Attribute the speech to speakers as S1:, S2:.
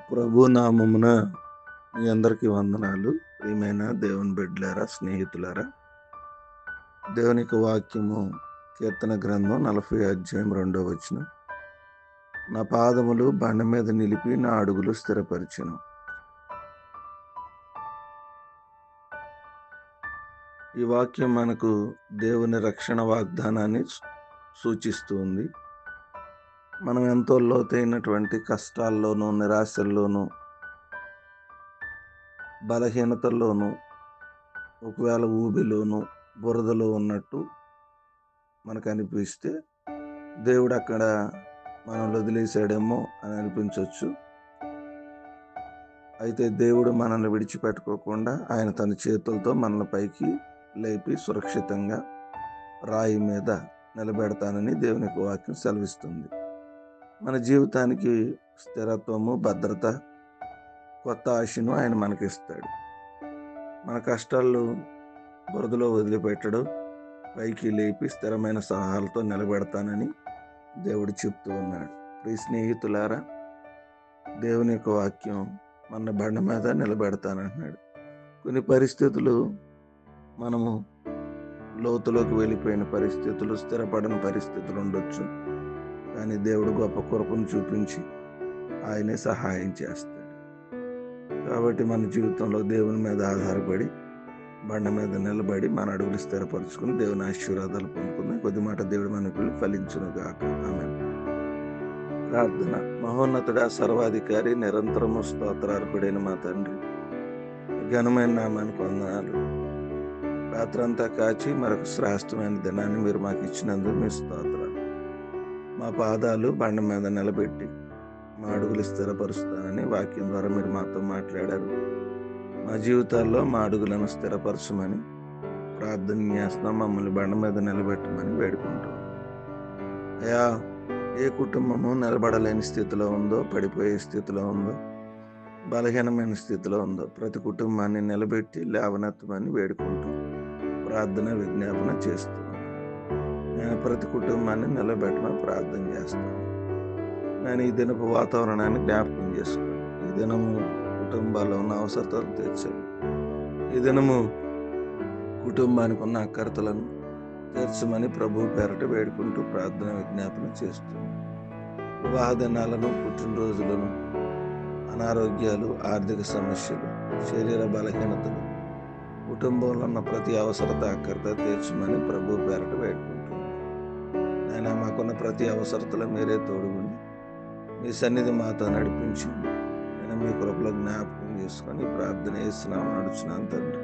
S1: ప్రభు నామమున మీ అందరికీ వందనాలు. ప్రియమైన దేవుని బిడ్డలారా, స్నేహితులారా, దేవుని యొక్క వాక్యము కీర్తన గ్రంథం 40 అధ్యాయం 2వ వచనం. నా పాదములు బండ మీద నిలిపి నా అడుగులు స్థిరపరిచెను. ఈ వాక్యం మనకు దేవుని రక్షణ వాగ్దానాన్ని సూచిస్తూ ఉంది. మనం ఎంతో లోతైనటువంటి కష్టాల్లోనూ, నిరాశల్లోనూ, బలహీనతల్లోనూ, ఒకవేళ ఊబిలోనూ, బురదలో ఉన్నట్టు మనకు అనిపిస్తే దేవుడు అక్కడ మనల్ని వదిలేశాడేమో అని అనిపించవచ్చు. అయితే దేవుడు మనల్ని విడిచిపెట్టుకోకుండా ఆయన తన చేతులతో మనల్ని పైకి లేపి సురక్షితంగా రాయి మీద నిలబెడతానని దేవుని యొక్క వాక్యం సెలవిస్తుంది. మన జీవితానికి స్థిరత్వము, భద్రత, కొత్త ఆశను ఆయన మనకిస్తాడు. మన కష్టాలు బురదలో వదిలిపెట్టడు, పైకి లేపి స్థిరమైన సలహాలతో నిలబెడతానని దేవుడు చెప్తూ ఉన్నాడు. ప్రియ స్నేహితులారా, దేవుని యొక్క వాక్యం మన బండ మీద నిలబెడతానంటున్నాడు. కొన్ని పరిస్థితులు మనము లోతులోకి వెళ్ళిపోయిన పరిస్థితులు, స్థిరపడని పరిస్థితులు ఉండొచ్చు. కానీ దేవుడు గొప్ప కృపను చూపించి ఆయనే సహాయం చేస్తాడు. కాబట్టి మన జీవితంలో దేవుని మీద ఆధారపడి బండ మీద నిలబడి మన అడుగులు స్థిరపరచుకుని దేవుని ఆశీర్వాదాలు పొందుకుందాం. కొద్ది మాట దేవుడు మనకు ఫలించును గాక. ఆమేన్. ప్రార్థన. మహోన్నతుడా, సర్వాధికారి, నిరంతరము స్తోత్రార్హుడైన మా తండ్రి, ఘనమైన నామానికి వందనాలు. రాత్రంతా కాచి మరొక శ్రేష్టమైన దినాన్ని మీరు మాకు ఇచ్చినందుకు మీ స్తోత్రాలు. మా పాదాలు బండ మీద నిలబెట్టి మా అడుగులు స్థిరపరుస్తానని వాక్యం ద్వారా మీరు మాతో మాట్లాడారు. మా జీవితాల్లో మా అడుగులను స్థిరపరచమని ప్రార్థన చేస్తున్నాం. మమ్మల్ని బండ మీద నిలబెట్టమని వేడుకుంటాం. అయ్యా, ఏ కుటుంబము నిలబడలేని స్థితిలో ఉందో, పడిపోయే స్థితిలో ఉందో, బలహీనమైన స్థితిలో ఉందో ప్రతి కుటుంబాన్ని నిలబెట్టి లేవనెత్తమని వేడుకుంటూ ప్రార్థన విజ్ఞాపన చేస్తున్నాం. నేను ప్రతి కుటుంబాన్ని నిలబెట్టమని ప్రార్థన చేస్తాను. నేను ఈ దినపు వాతావరణాన్ని జ్ఞాపకం చేసుకోండి. ఈ దినము కుటుంబాల్లో ఉన్న అవసరతలు తీర్చండి. ఈ దినము కుటుంబానికి ఉన్న అక్కరతలను తీర్చమని ప్రభు పేరట వేడుకుంటూ ప్రార్థన విజ్ఞాపన చేస్తుంది. వివాహ దినాలను, పుట్టినరోజులను, అనారోగ్యాలు, ఆర్థిక సమస్యలు, శరీర బలహీనతలు, కుటుంబంలో ఉన్న ప్రతి అవసరత, అక్కరత తీర్చమని ప్రభు పేరట వేడుకుంటుంది. ఆయన మాకున్న ప్రతి అవసరతలో మీరే తోడుగుండి మీ సన్నిధి మాతో నడిపించి నేను మీ కృపలో జ్ఞాపకం చేసుకొని ప్రార్థన చేస్తున్నాము నడుచున్నాను తండ్రి.